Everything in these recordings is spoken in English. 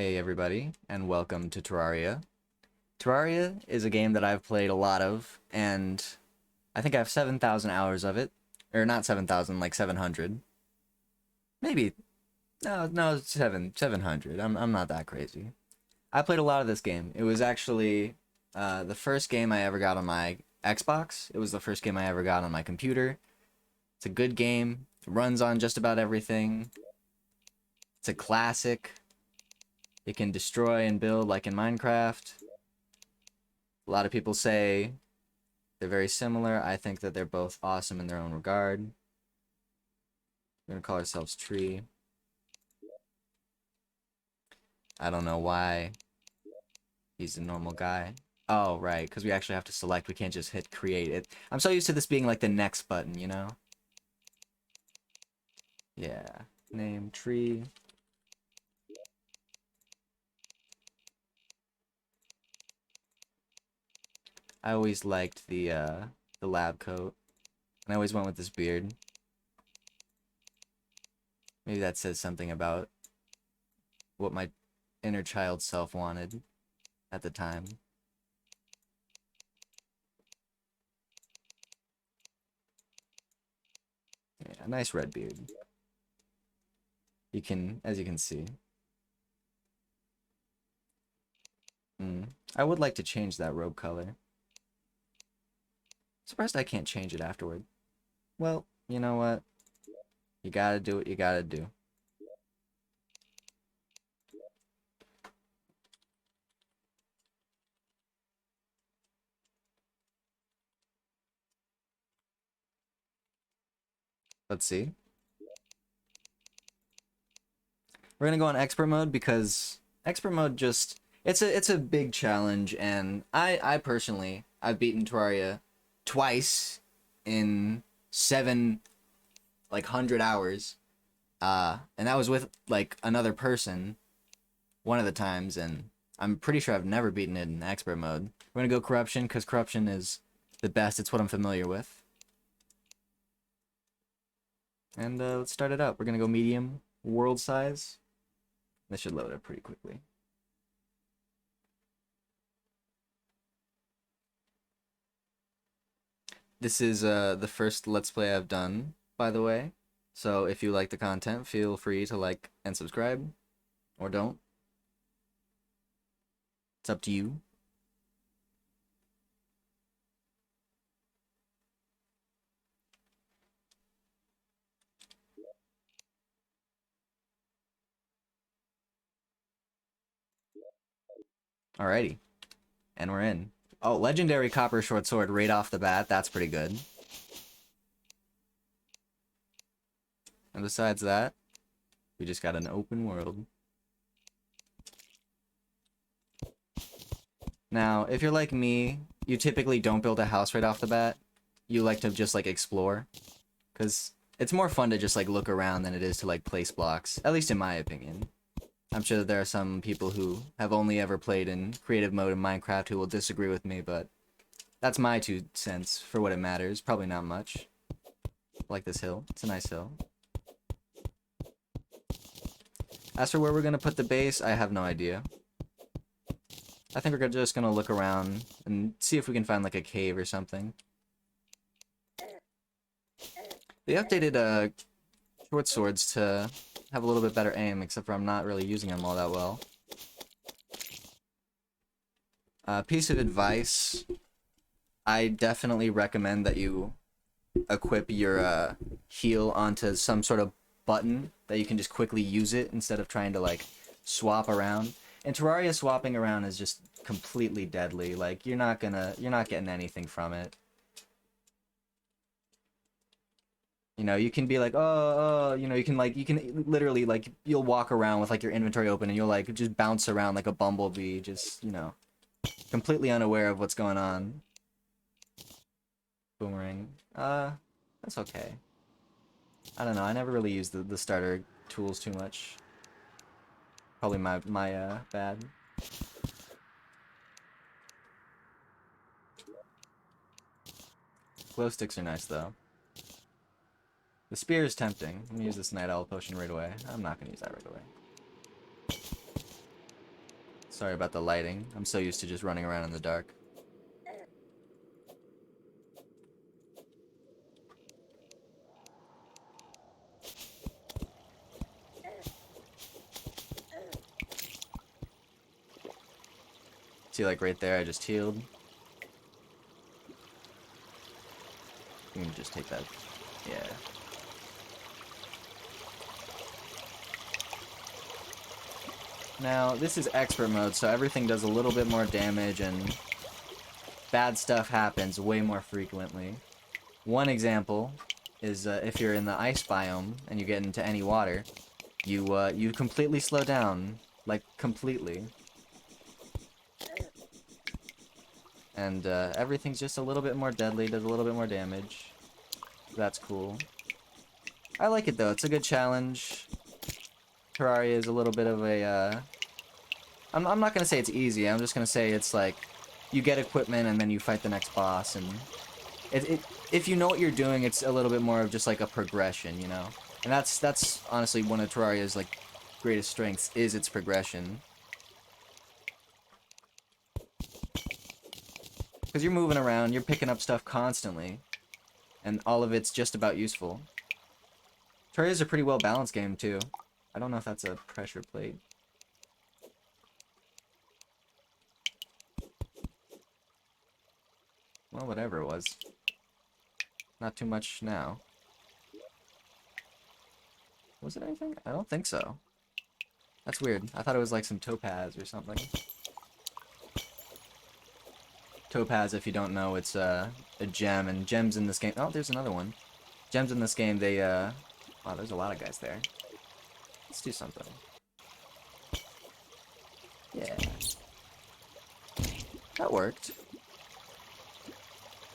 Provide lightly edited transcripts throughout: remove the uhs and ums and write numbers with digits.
Hey everybody, and welcome to Terraria. Terraria is a game that I've played a lot of, and I think I have 7,000 hours of it. Or not 7,000, like 700. Maybe, no, 700. I'm not that crazy. I played a lot of this game. It was actually the first game I ever got on my Xbox. It was the first game I ever got on my computer. It's a good game. It runs on just about everything. It's a classic. It can destroy and build like in Minecraft. A lot of people say they're very similar. I think that they're both awesome in their own regard. We're gonna call ourselves Tree. I don't know why he's a normal guy. Oh, right, because we actually have to select. We can't just hit create it. I'm so used to this being like the next button, you know? Yeah. Name Tree. I always liked the lab coat. And I always went with this beard. Maybe that says something about what my inner child self wanted at the time. Yeah, a nice red beard. You can, as you can see. I would like to change that robe color. Surprised I can't change it afterward. Well, you know what? You gotta do what you gotta do. Let's see. We're gonna go on expert mode because expert mode just it's a big challenge, and I personally I've beaten Terraria twice in 7 100 hours. And that was with like another person one of the times, and I'm pretty sure I've never beaten it in expert mode. We're gonna go corruption because corruption is the best. It's what I'm familiar with. And let's start it up. We're gonna go medium world size. This should load up pretty quickly. This is the first Let's Play I've done, by the way. So if you like the content, feel free to like and subscribe, or don't. It's up to you. Alrighty, and we're in. Oh, legendary copper short sword right off the bat. That's pretty good. And besides that, we just got an open world. Now, if you're like me, you typically don't build a house right off the bat. You like to just like explore, because it's more fun to just like look around than it is to like place blocks, at least in my opinion. I'm sure that there are some people who have only ever played in creative mode in Minecraft who will disagree with me, but that's my 2 cents for what it matters. Probably not much. I like this hill. It's a nice hill. As for where we're gonna put the base, I have no idea. I think we're just gonna look around and see if we can find like a cave or something. They updated short swords to have a little bit better aim, except for I'm not really using them all that well. Piece of advice, I definitely recommend that you equip your heal onto some sort of button that you can just quickly use it instead of trying to like swap around. And Terraria swapping around is just completely deadly. Like you're not getting anything from it. You know, you can be like, oh, you know, you can literally, like, you'll walk around with, like, your inventory open, and you'll, like, just bounce around like a bumblebee, just, you know, completely unaware of what's going on. Boomerang. That's okay. I don't know, I never really used the starter tools too much. Probably my bad. Glow sticks are nice, though. The spear is tempting. I'm gonna use this Night Owl potion right away. I'm not gonna use that right away. Sorry about the lighting. I'm so used to just running around in the dark. See, like right there, I just healed. You can just take that. Yeah. Now, this is expert mode, so everything does a little bit more damage and bad stuff happens way more frequently. One example is if you're in the ice biome and you get into any water, you completely slow down, like completely. And everything's just a little bit more deadly, does a little bit more damage. That's cool. I like it though, it's a good challenge. Terraria is a little bit of a, I'm not gonna say it's easy, I'm just gonna say it's like, you get equipment and then you fight the next boss, and if you know what you're doing, it's a little bit more of just like a progression, you know? And that's honestly one of Terraria's like greatest strengths, is its progression. Because you're moving around, you're picking up stuff constantly, and all of it's just about useful. Terraria's a pretty well balanced game too. I don't know if that's a pressure plate. Well, whatever it was. Not too much now. Was it anything? I don't think so. That's weird. I thought it was like some topaz or something. Topaz, if you don't know, it's a gem, and gems in this game... Oh, there's another one. Gems in this game, they, wow, there's a lot of guys there. Let's do something. Yeah. That worked.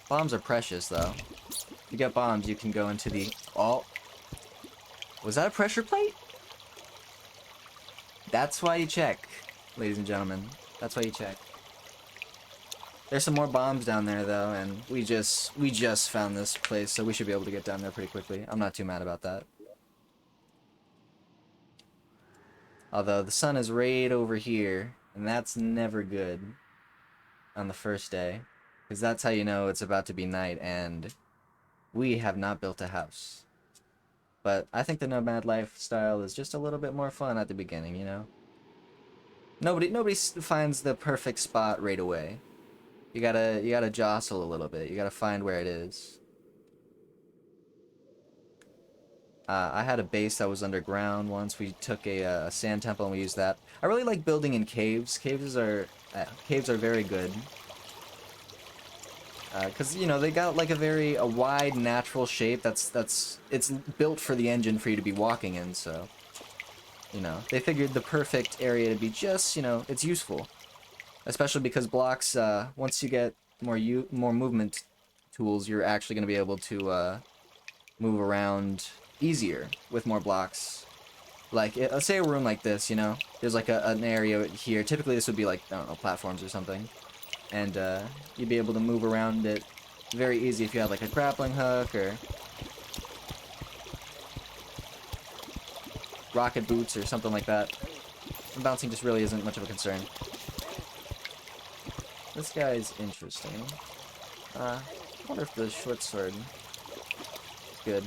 Bombs are precious, though. If you get bombs, you can go into the... Oh! Was that a pressure plate? That's why you check, ladies and gentlemen. That's why you check. There's some more bombs down there, though, and we just found this place, so we should be able to get down there pretty quickly. I'm not too mad about that. Although, the sun is right over here, and that's never good on the first day, because that's how you know it's about to be night, and we have not built a house. But I think the nomad lifestyle is just a little bit more fun at the beginning, you know? Nobody finds the perfect spot right away. You gotta jostle a little bit. You gotta find where it is. I had a base that was underground once. We took a sand temple and we used that. I really like building in caves. Caves are very good. Cause you know they got like a wide natural shape it's built for the engine for you to be walking in. So you know they figured the perfect area to be just, you know, it's useful. Especially because blocks, once you get more movement tools, you're actually going to be able to move around easier with more blocks. Like, let's say a room like this, you know? There's like an area here. Typically this would be like, I don't know, platforms or something. And you'd be able to move around it very easy if you had like a grappling hook or rocket boots or something like that. Bouncing just really isn't much of a concern. This guy's interesting. I wonder if the short sword is good.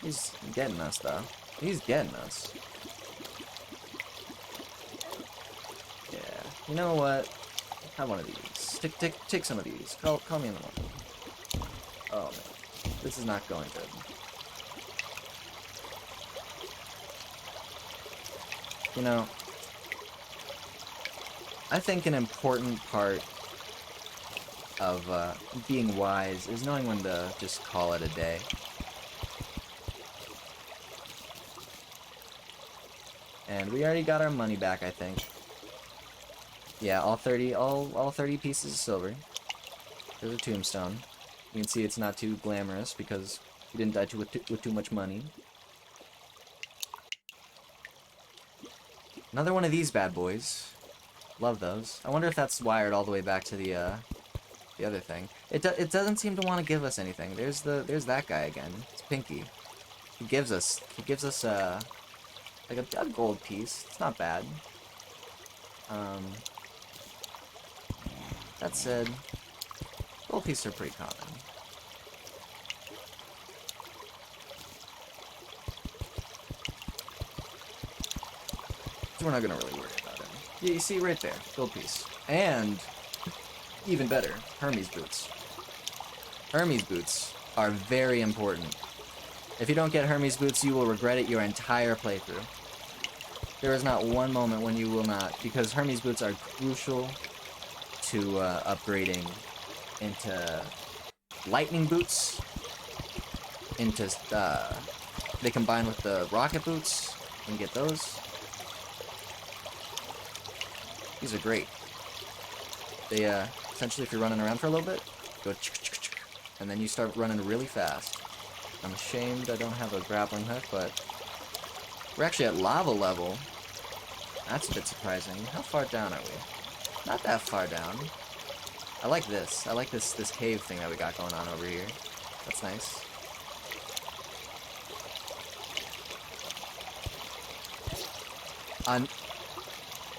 He's getting us, though. He's getting us. Yeah. You know what? Have one of these. Take some of these. Call me in the morning. Oh, man. This is not going good. You know, I think an important part of being wise is knowing when to just call it a day. And we already got our money back, I think. Yeah, all 30 pieces of silver. There's a tombstone. You can see it's not too glamorous because we didn't die with too much money. Another one of these bad boys. Love those. I wonder if that's wired all the way back to the other thing. It doesn't seem to want to give us anything. There's that guy again. It's Pinky. He gives us like a gold piece. It's not bad. Um, that said, gold pieces are pretty common. So we're not gonna really worry about it. Yeah, you see right there, gold piece. And, even better, Hermes boots. Hermes boots are very important. If you don't get Hermes boots, you will regret it your entire playthrough. There is not one moment when you will not, because Hermes boots are crucial to upgrading into lightning boots, into, they combine with the rocket boots, you can get those. These are great. They, essentially, if you're running around for a little bit, go and then you start running really fast. I'm ashamed I don't have a grappling hook, but we're actually at lava level. That's a bit surprising. How far down are we? Not that far down. I like this. I like this cave thing that we got going on over here. That's nice.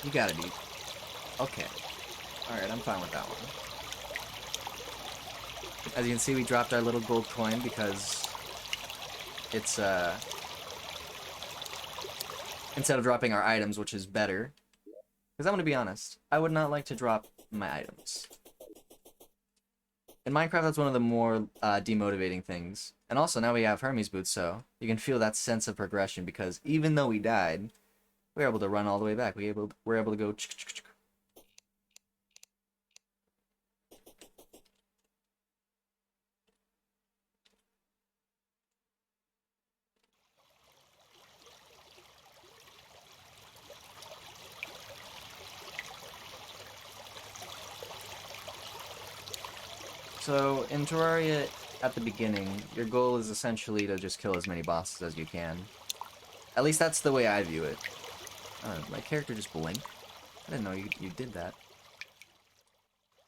You gotta be... Okay. Alright, I'm fine with that one. As you can see, we dropped our little gold coin because it's, instead of dropping our items, which is better. Because I'm gonna be honest, I would not like to drop my items. In Minecraft, that's one of the more demotivating things. And also, now we have Hermes boots, so you can feel that sense of progression, because even though we died, we were able to run all the way back. We're able to go... So, in Terraria, at the beginning, your goal is essentially to just kill as many bosses as you can. At least that's the way I view it. My character just blinked. I didn't know you did that.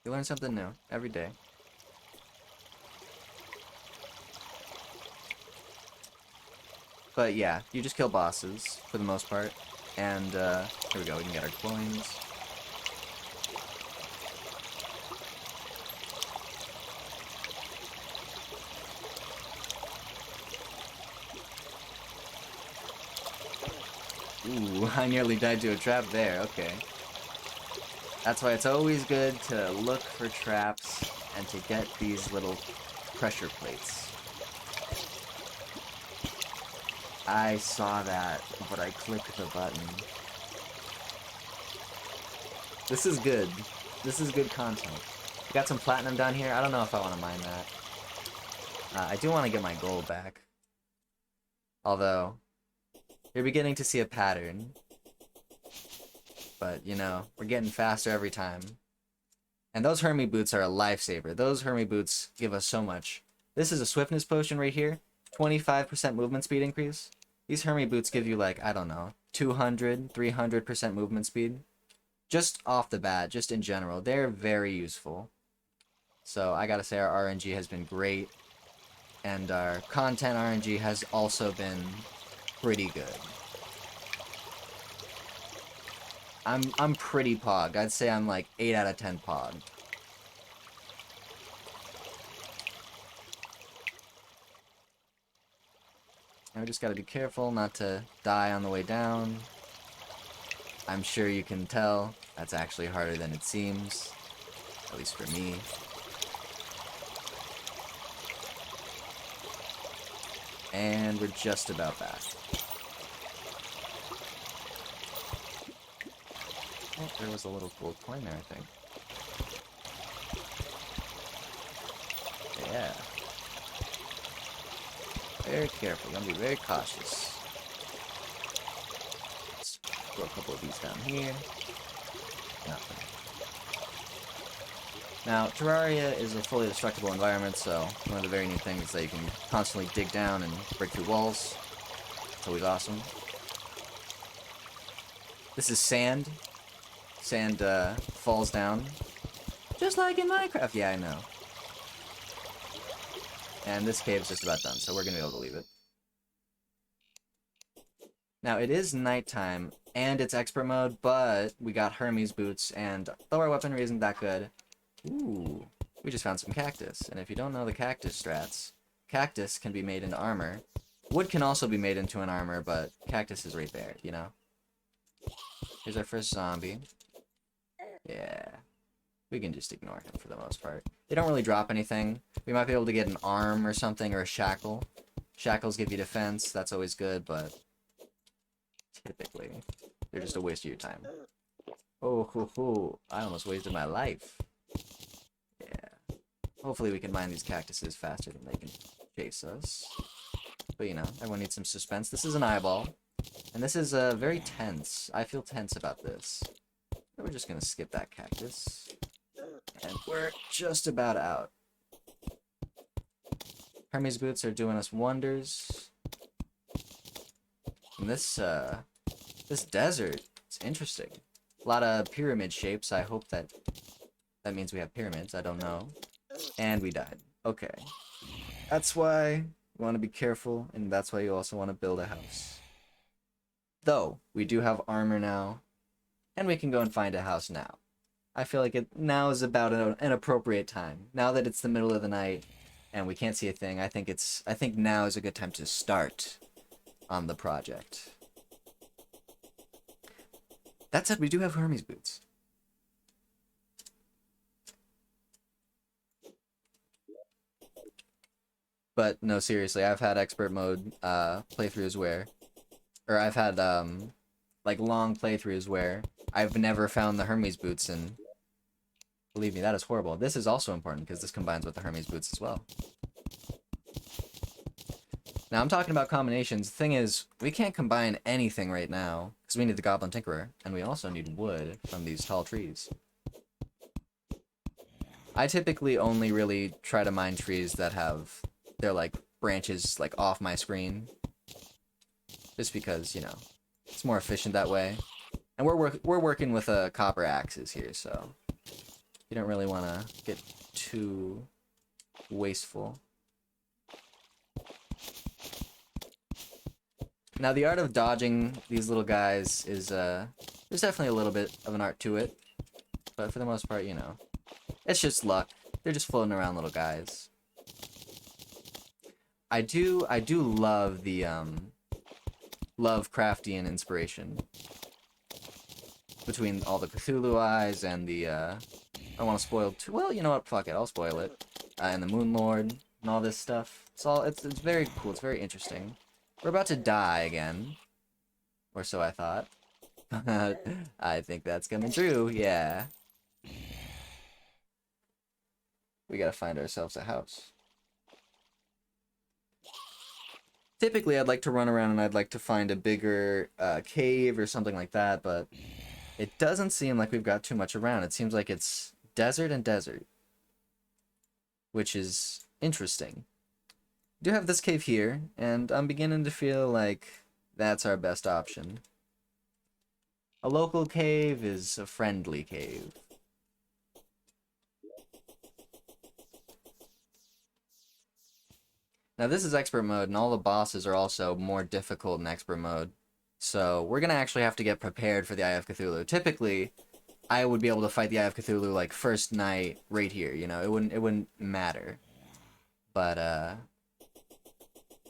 You learn something new every day. But yeah, you just kill bosses, for the most part. And, here we go, we can get our coins. Ooh, I nearly died to a trap there, okay. That's why it's always good to look for traps and to get these little pressure plates. I saw that, but I clicked the button. This is good. This is good content. We got some platinum down here. I don't know if I want to mine that. I do want to get my gold back. Although, you're beginning to see a pattern. But, you know, we're getting faster every time. And those Hermes boots are a lifesaver. Those Hermes boots give us so much. This is a swiftness potion right here. 25% movement speed increase. These Hermes boots give you, like, I don't know, 200, 300% movement speed. Just off the bat, just in general. They're very useful. So, I gotta say, our RNG has been great. And our content RNG has also been pretty good. I'm pretty pogged. I'd say I'm like 8 out of 10 pogged. And we just gotta be careful not to die on the way down. I'm sure you can tell that's actually harder than it seems. At least for me. And we're just about back. Oh, there was a little gold coin there, I think. Yeah. Very careful. Gotta be very cautious. Let's throw a couple of these down here. Nothing. Now, Terraria is a fully destructible environment, so one of the very neat things is that you can constantly dig down and break through walls. It's always awesome. This is sand. Sand falls down. Just like in Minecraft. Yeah, I know. And this cave's just about done, so we're gonna be able to leave it. Now, it is nighttime and it's expert mode, but we got Hermes boots, and though our weaponry isn't that good, ooh, we just found some cactus. And if you don't know the cactus strats, cactus can be made into armor. Wood can also be made into an armor, but cactus is right there, you know? Here's our first zombie. Yeah. We can just ignore him for the most part. They don't really drop anything. We might be able to get an arm or something, or a shackle. Shackles give you defense, that's always good, but typically, they're just a waste of your time. Oh, hoo, hoo. I almost wasted my life. Yeah. Hopefully we can mine these cactuses faster than they can chase us. But you know, everyone needs some suspense. This is an eyeball. And this is very tense. I feel tense about this. We're just gonna skip that cactus. And we're just about out. Hermes boots are doing us wonders. And this desert, it's interesting. A lot of pyramid shapes. I hope that means we have pyramids. I don't know. And we died. Okay. That's why you want to be careful, and that's why you also want to build a house. Though, we do have armor now, and we can go and find a house now. I feel like now is about an appropriate time. Now that it's the middle of the night, and we can't see a thing, I think now is a good time to start on the project. That said, we do have Hermes boots. But no, seriously, I've had expert mode playthroughs where, or I've had like long playthroughs where I've never found the Hermes boots, and believe me, that is horrible. This is also important because this combines with the Hermes boots as well. Now I'm talking about combinations. The thing is, we can't combine anything right now because we need the Goblin Tinkerer, and we also need wood from these tall trees. I typically only really try to mine trees that have their like branches like off my screen, just because, you know, it's more efficient that way. And we're working with copper axes here, so you don't really want to get too wasteful. Now the art of dodging these little guys is there's definitely a little bit of an art to it, but for the most part, you know, it's just luck. They're just floating around little guys. I do love the Lovecraftian inspiration between all the Cthulhu eyes and the I don't want to spoil too well, you know what, fuck it, I'll spoil it. And the Moon Lord and all this stuff. It's very cool, it's very interesting. We're about to die again. Or so I thought. I think that's coming true, yeah. We gotta find ourselves a house. Typically, I'd like to run around and I'd like to find a bigger cave or something like that, but it doesn't seem like we've got too much around. It seems like it's desert and desert, which is interesting. We do have this cave here, and I'm beginning to feel like that's our best option. A local cave is a friendly cave. Now this is expert mode, and all the bosses are also more difficult in expert mode. So we're gonna actually have to get prepared for the Eye of Cthulhu. Typically, I would be able to fight the Eye of Cthulhu like first night right here, you know, it wouldn't matter. But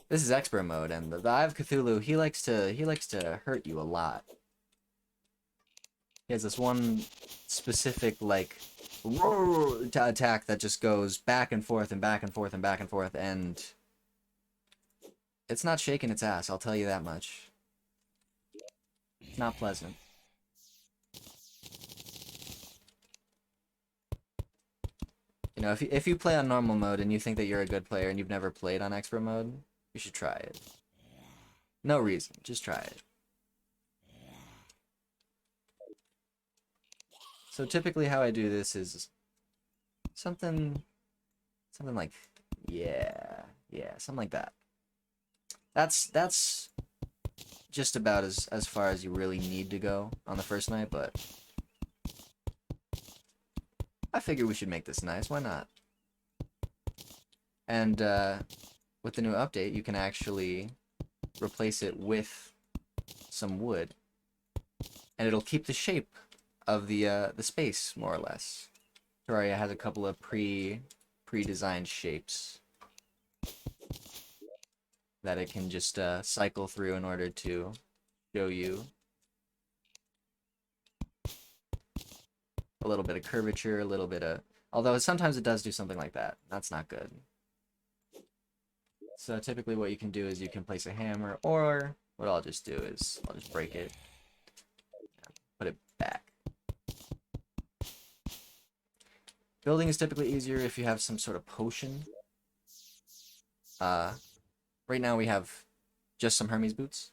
this is expert mode, and the Eye of Cthulhu, he likes to hurt you a lot. He has this one specific like attack that just goes back and forth and back and forth and back and forth, and it's not shaking its ass, I'll tell you that much. It's not pleasant. You know, if you play on normal mode and you think that you're a good player and you've never played on expert mode, you should try it. No reason, just try it. So typically how I do this is something like, yeah, something like that. That's just about as far as you really need to go on the first night, but I figure we should make this nice, why not? And with the new update, you can actually replace it with some wood. and it'll keep the shape of the space more or less. Terraria has a couple of pre-designed shapes that it can just cycle through in order to show you a little bit of curvature, a little bit of... Although sometimes it does do something like that. That's not good. So typically what you can do is you can place a hammer, or what I'll just do is I'll just break it, put it back. Building is typically easier if you have some sort of potion. Right now we have just some Hermes boots.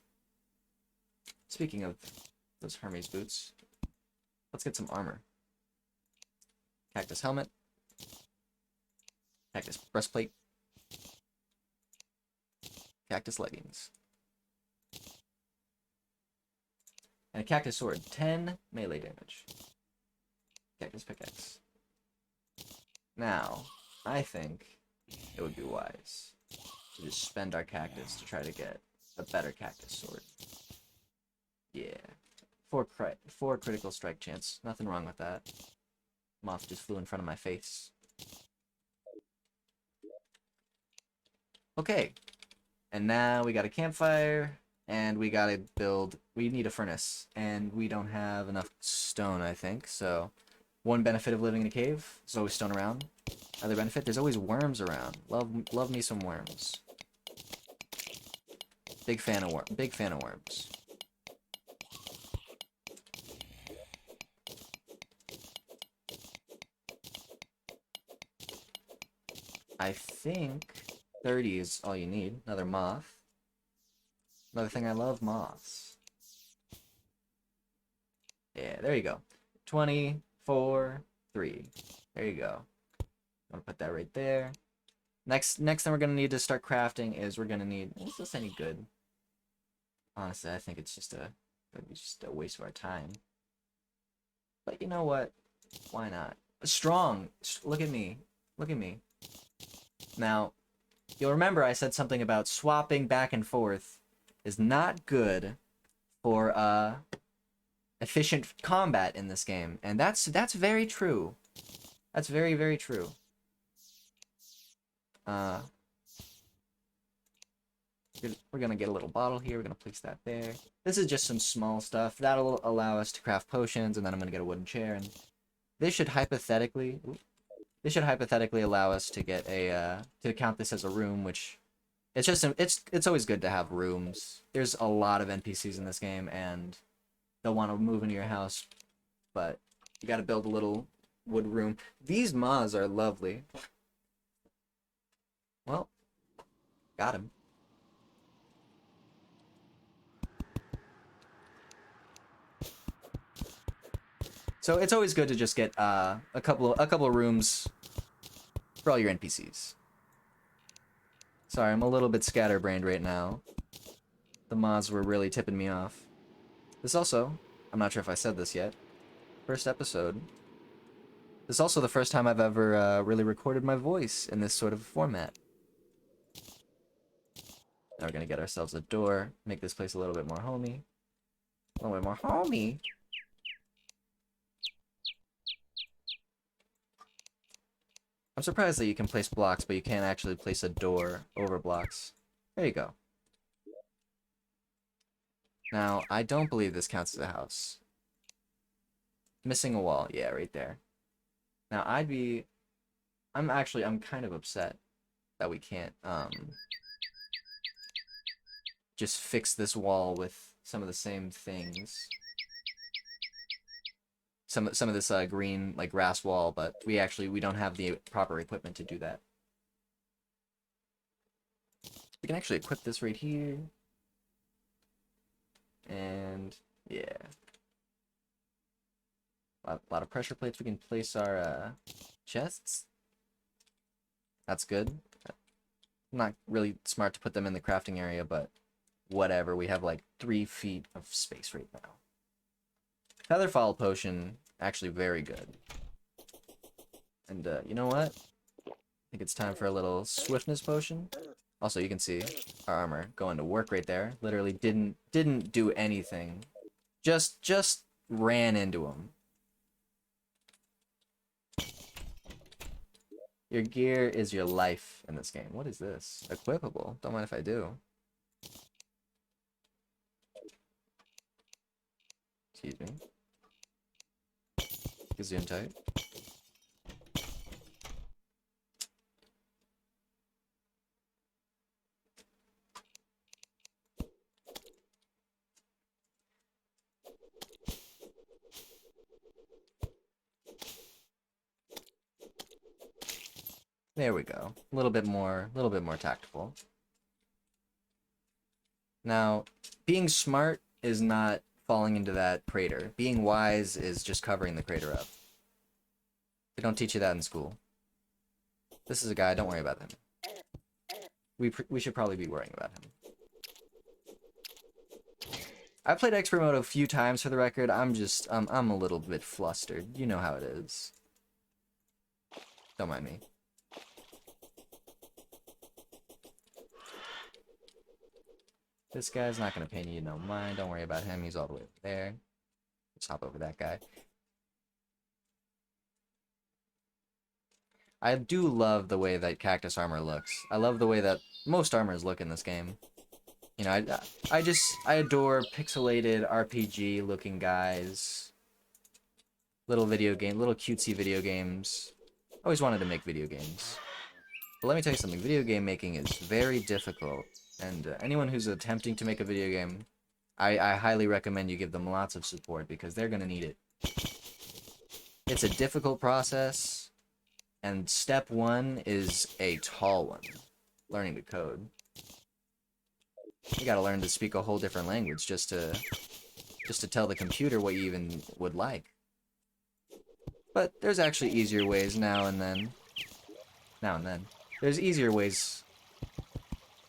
Speaking of those Hermes boots, let's get some armor. Cactus helmet. Cactus breastplate. Cactus leggings. And a cactus sword. 10 melee damage. Cactus pickaxe. Now, I think it would be wise to just spend our cactus to try to get a better cactus sword. Yeah. 4 critical strike chance. Nothing wrong with that. Moth just flew in front of my face. Okay. And now we got a campfire, and we gotta build... We need a furnace, and we don't have enough stone, I think, so... One benefit of living in a cave, there's always stone around. Other benefit, there's always worms around. Love me some worms. Big fan of worms. I think 30 is all you need. Another moth. Another thing I love, moths. Yeah, there you go. 24, 3. There you go. I'm gonna put that right there. Next thing we're gonna need to start crafting is we're gonna need... Is this any good? Honestly, I think it's just a waste of our time. But you know what? Why not? Strong! Look at me. Look at me. Now, you'll remember I said something about swapping back and forth is not good for efficient combat in this game, and that's very true. That's very, very true. We're gonna get a little bottle here. We're gonna place that there. This is just some small stuff that'll allow us to craft potions, and then I'm gonna get a wooden chair, and this should hypothetically allow us to get a to count this as a room, which it's just it's always good to have rooms. There's a lot of NPCs in this game, and they'll want to move into your house, but you got to build a little wood room. These moths are lovely. Well, got him. So it's always good to just get a couple of rooms for all your NPCs. Sorry, I'm a little bit scatterbrained right now. The mods were really tipping me off. This also, I'm not sure if I said this yet, first episode. This is also the first time I've ever really recorded my voice in this sort of format. Now we're gonna get ourselves a door, make this place a little bit more homey. A little bit more homey. I'm surprised that you can place blocks, but you can't actually place a door over blocks. There you go. Now, I don't believe this counts as a house. Missing a wall. Yeah, right there. Now, I'm kind of upset that we can't, just fix this wall with some of the same things. Some of this green like grass wall, but we don't have the proper equipment to do that. We can actually equip this right here. And yeah. A lot of pressure plates. We can place our chests. That's good. Not really smart to put them in the crafting area, but whatever. We have like 3 feet of space right now. Featherfall potion, actually very good. And you know what? I think it's time for a little swiftness potion. Also, you can see our armor going to work right there. Literally didn't do anything. Just ran into him. Your gear is your life in this game. What is this? Equipable. Don't mind if I do. Excuse me. Gazoon type. There we go. A little bit more tactful. Now, being smart is not falling into that crater. Being wise is just covering the crater up. They don't teach you that in school. This is a guy, don't worry about him. We should probably be worrying about him. I played expert mode a few times for the record. I'm a little bit flustered. You know how it is. Don't mind me. This guy's not gonna pay you no mind. Don't worry about him. He's all the way over there. Let's hop over that guy. I do love the way that cactus armor looks. I love the way that most armors look in this game. You know, I adore pixelated RPG looking guys. Little cutesy video games. Always wanted to make video games. But let me tell you something, video game making is very difficult. And anyone who's attempting to make a video game, I highly recommend you give them lots of support because they're gonna need it. It's a difficult process. And step one is a tall one. Learning to code. You gotta learn to speak a whole different language just to tell the computer what you even would like. But there's actually easier ways now and then. There's easier ways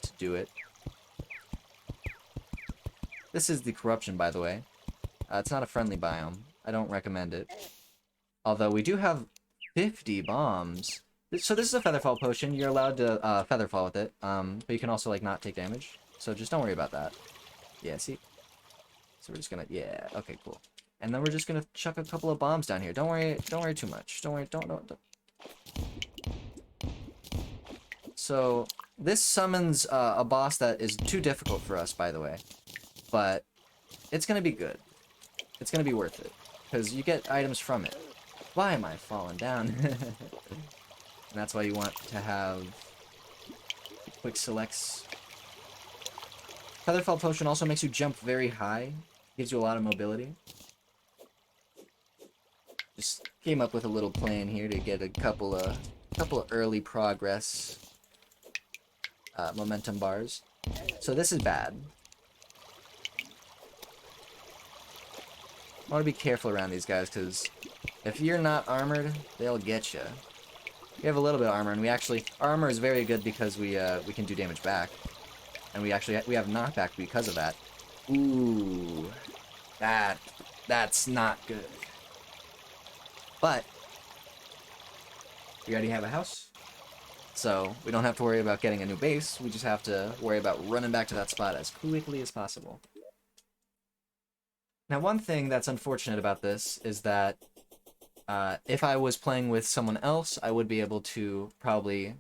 to do it. This is the corruption, by the way. It's not a friendly biome. I don't recommend it. Although we do have 50 bombs. So this is a Featherfall potion. You're allowed to Featherfall with it. But you can also like not take damage. So just don't worry about that. Yeah, see? So we're just gonna, yeah, okay, cool. And then we're just gonna chuck a couple of bombs down here. Don't worry too much. Don't. So this summons a boss that is too difficult for us, by the way. But it's gonna be good. It's gonna be worth it. Because you get items from it. Why am I falling down? And that's why you want to have quick selects. Featherfall potion also makes you jump very high. Gives you a lot of mobility. Just came up with a little plan here to get a couple of early progress momentum bars. So this is bad. I want to be careful around these guys because if you're not armored, they'll get you. We have a little bit of armor, and our armor is very good because we can do damage back, and we have knockback because of that. Ooh, that's not good. But we already have a house, so we don't have to worry about getting a new base. We just have to worry about running back to that spot as quickly as possible. Now, one thing that's unfortunate about this is that if I was playing with someone else, I would be able to probably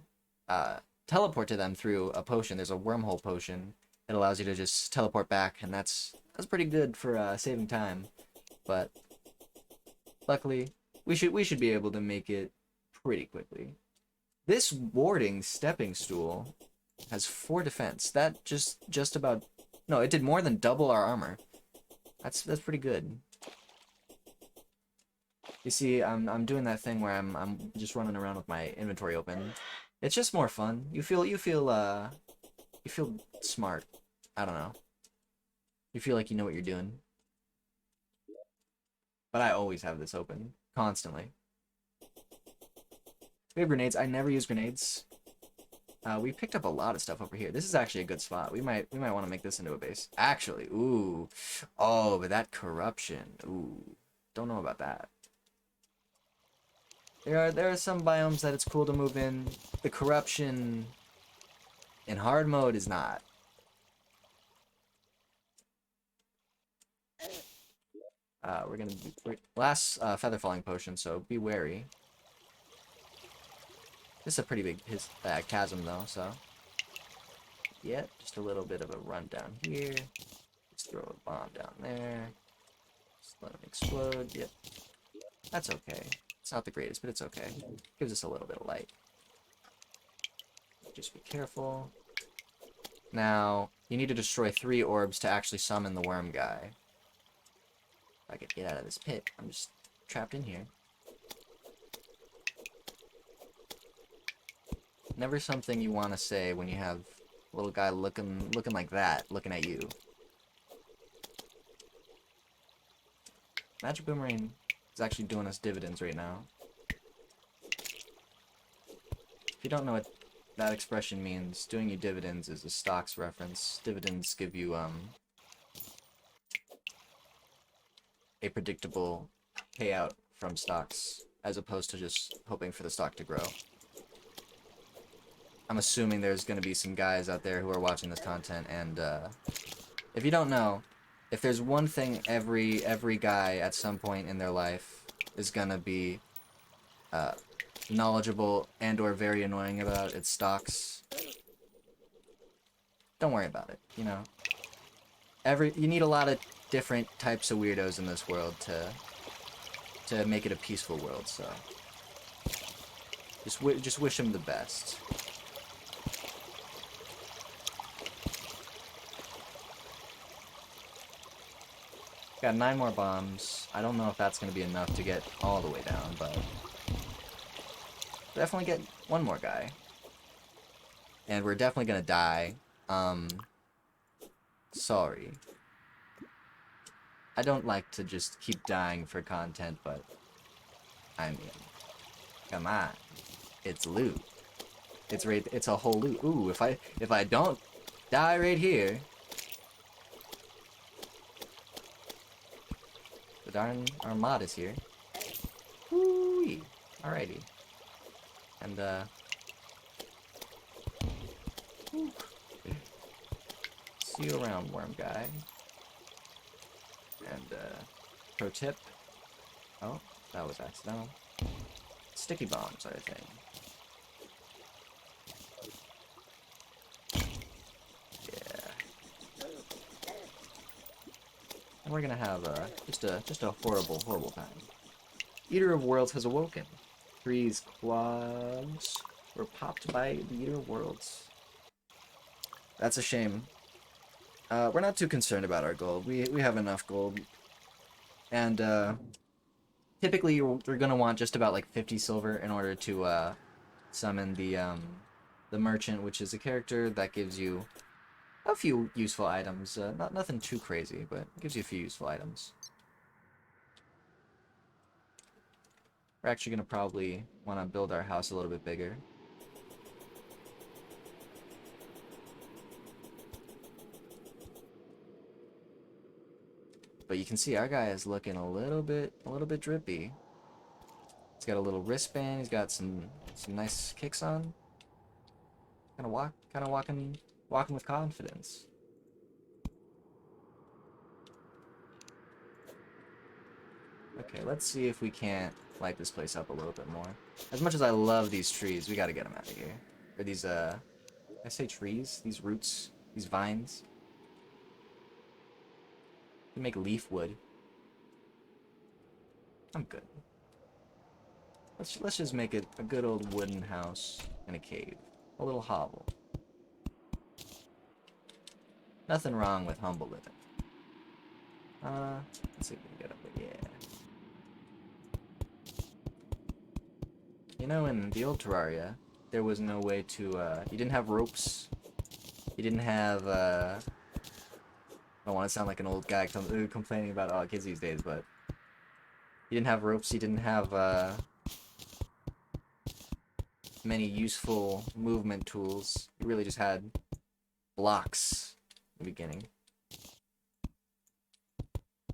teleport to them through a potion. There's a wormhole potion that allows you to just teleport back, and that's pretty good for saving time. But luckily, we should be able to make it pretty quickly. This warding stepping stool has 4 defense. That just about, no, it did more than double our armor. That's pretty good. You see, I'm doing that thing where I'm just running around with my inventory open. It's just more fun. You feel smart. I don't know. You feel like you know what you're doing. But I always have this open constantly. We have grenades. I never use grenades. We picked up a lot of stuff over here. This is actually a good spot. We might want to make this into a base. Actually, ooh. Oh, but that corruption. Ooh. Don't know about that. There are some biomes that it's cool to move in. The corruption in hard mode is not. We're gonna do last feather falling potion, so be wary. This is a pretty big chasm though, so yeah, just a little bit of a run down here. Just throw a bomb down there. Just let them explode. Yep, that's okay. It's not the greatest, but it's okay. Gives us a little bit of light. Just be careful. Now, you need to destroy 3 orbs to actually summon the worm guy. If I could get out of this pit, I'm just trapped in here. Never something you want to say when you have a little guy looking like that, looking at you. Magic Boomerang is actually doing us dividends right now. If you don't know what that expression means, doing you dividends is a stocks reference. Dividends give you a predictable payout from stocks, as opposed to just hoping for the stock to grow. I'm assuming there's going to be some guys out there who are watching this content, and if you don't know, if there's one thing every guy at some point in their life is going to be knowledgeable and or very annoying about, it's stocks. Don't worry about it, you know. You need a lot of different types of weirdos in this world to make it a peaceful world, so just wish them the best. Got 9 more bombs. I don't know if that's going to be enough to get all the way down, but definitely get one more guy. And we're definitely going to die. Sorry. I don't like to just keep dying for content, but I mean, come on. It's loot. It's a whole loot. Ooh, if I don't die right here, the darn Armada's here. Woo-wee. Alrighty. And, see you around, worm guy. And, pro tip. Oh, that was accidental. Sticky bombs are a thing. Yeah. And we're gonna have, just a horrible time. Eater of Worlds has awoken. Three's claws were popped by the Eater of Worlds. That's a shame. We're not too concerned about our gold. We have enough gold. And, typically you're gonna want just about like 50 silver in order to, summon the merchant, which is a character that gives you a few useful items. Nothing too crazy, but gives you a few useful items. We're actually gonna probably want to build our house a little bit bigger. But you can see our guy is looking a little bit drippy. He's got a little wristband. He's got some nice kicks on. Kind of walking with confidence. Okay, let's see if we can't light this place up a little bit more. As much as I love these trees, we gotta get them out of here. Or these, I say trees? These roots? These vines? We make leaf wood. I'm good. Let's just make it a good old wooden house in a cave. A little hovel. Nothing wrong with humble living. Let's see if we can get up there. Yeah. You know, in the old Terraria, there was no way to, you didn't have ropes. You didn't have, I don't want to sound like an old guy complaining about kids these days, but you didn't have ropes, you didn't have, many useful movement tools. You really just had blocks in the beginning.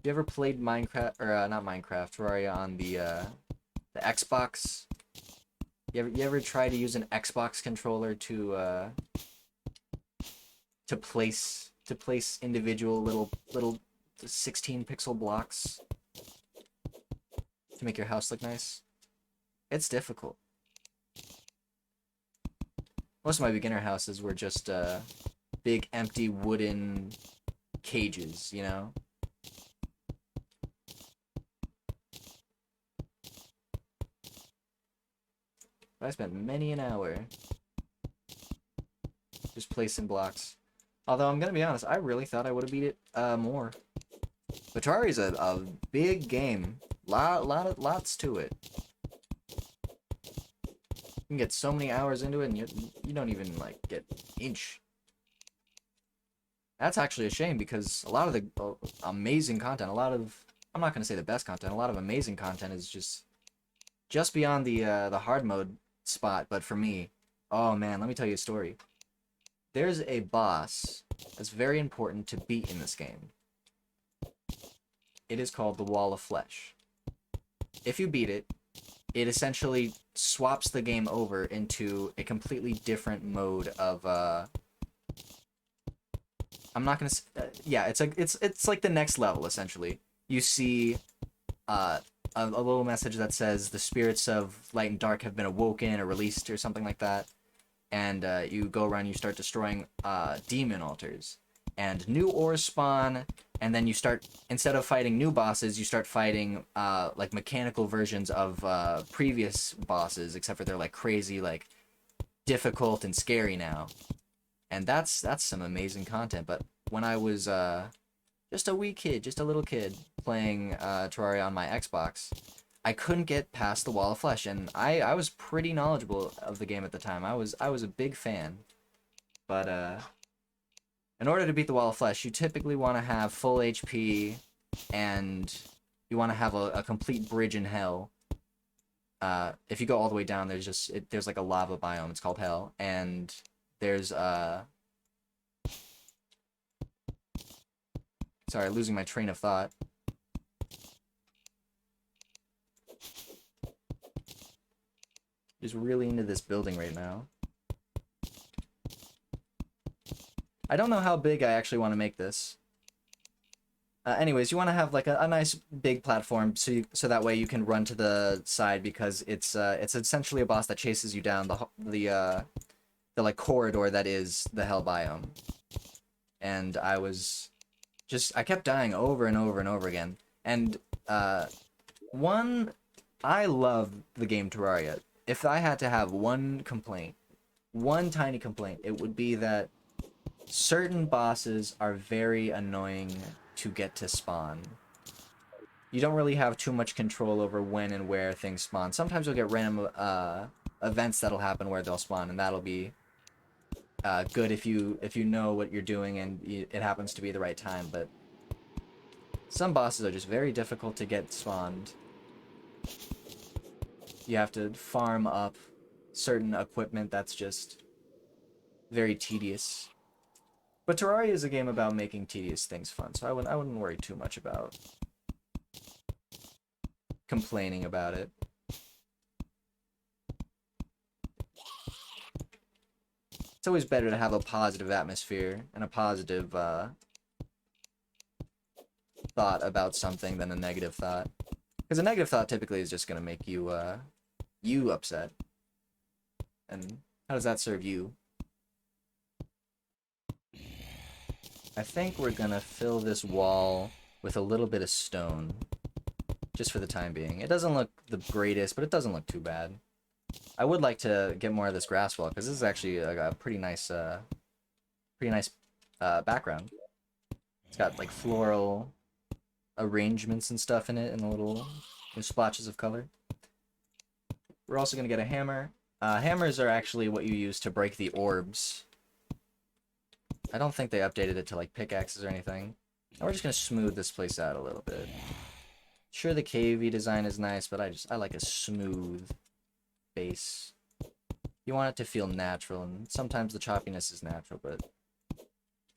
You ever played Minecraft, or not Minecraft, Terraria on the Xbox? You ever try to use an Xbox controller to place individual little 16 pixel blocks to make your house look nice. It's difficult. Most of my beginner houses were just big empty wooden cages, you know? But I spent many an hour just placing blocks. Although I'm gonna be honest, I really thought I would have beat it more. But Terraria's a big game. Lots to it. You can get so many hours into it, and you don't even like get an inch. That's actually a shame because a lot of the amazing content, I'm not gonna say the best content, a lot of amazing content is just beyond the hard mode spot. But for me, oh man, let me tell you a story. There's a boss that's very important to beat in this game. It is called the Wall of Flesh. If you beat it, it essentially swaps the game over into a completely different mode of I'm not gonna. Yeah, it's like the next level essentially. You see, a little message that says the spirits of light and dark have been awoken or released or something like that, and you go around, you start destroying demon altars, and new ores spawn, and then you start, instead of fighting new bosses, you start fighting like mechanical versions of previous bosses, except for they're like crazy, like difficult and scary now. And that's some amazing content. But when I was just a wee kid, just a little kid playing Terraria on my Xbox, I couldn't get past the Wall of Flesh, and I was pretty knowledgeable of the game at the time. I was a big fan, but in order to beat the Wall of Flesh, you typically want to have full HP, and you want to have a complete bridge in hell. If you go all the way down, there's like a lava biome. It's called Hell, and there's sorry, losing my train of thought. Just really into this building right now. I don't know how big I actually want to make this. Anyways, you want to have like a nice big platform so that way you can run to the side, because it's essentially a boss that chases you down the like corridor that is the Hell biome. And I kept dying over and over and over again. And I love the game Terraria. If I had to have one complaint, one tiny complaint, it would be that certain bosses are very annoying to get to spawn. You don't really have too much control over when and where things spawn. Sometimes you'll get random events that'll happen where they'll spawn, and that'll be good if you know what you're doing and it happens to be the right time. But some bosses are just very difficult to get spawned. You have to farm up certain equipment that's just very tedious. But Terraria is a game about making tedious things fun, so I wouldn't worry too much about complaining about it. It's always better to have a positive atmosphere and a positive thought about something than a negative thought. Because a negative thought typically is just going to make you you upset. And how does that serve you? I think we're gonna fill this wall with a little bit of stone, just for the time being. It doesn't look the greatest, but it doesn't look too bad. I would like to get more of this grass wall, because this is actually a pretty nice background. It's got like floral arrangements and stuff in it, and little splotches of color. We're also gonna get a hammer. Hammers are actually what you use to break the orbs. I don't think they updated it to like pickaxes or anything. And we're just gonna smooth this place out a little bit. Sure, the cavey design is nice, but I like a smooth base. You want it to feel natural, and sometimes the choppiness is natural, but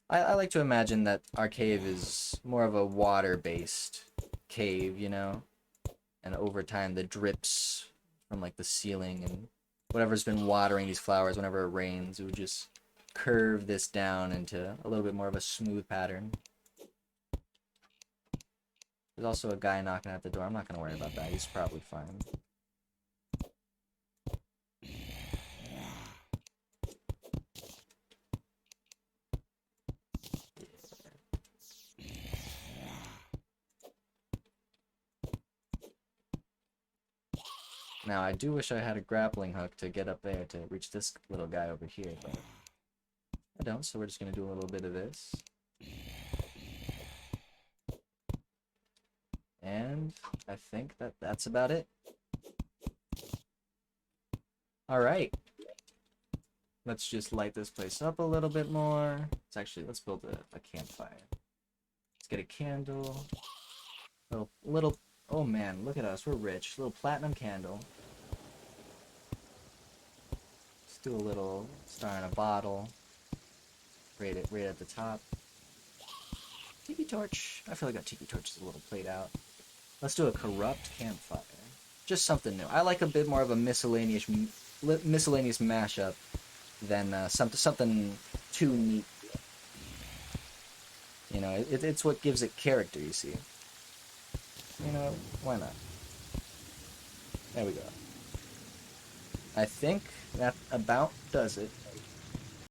I like to imagine that our cave is more of a water-based cave, you know? And over time, the drips from like the ceiling and whatever's been watering these flowers whenever it rains, it would just curve this down into a little bit more of a smooth pattern. There's also a guy knocking at the door. I'm not gonna worry about that. He's probably fine. Now, I do wish I had a grappling hook to get up there to reach this little guy over here, but I don't, so we're just gonna do a little bit of this. And I think that's about it. Alright. Let's just light this place up a little bit more. Let's build a campfire. Let's get a candle. Little, oh man, look at us, we're rich. Little platinum candle. Let's do a little star in a bottle. Right at the top. Tiki torch. I feel like a tiki torch is a little played out. Let's do a corrupt campfire. Just something new. I like a bit more of a miscellaneous mashup than something too neat. You know, it's what gives it character, you see. You know, why not? There we go. I think that about does it.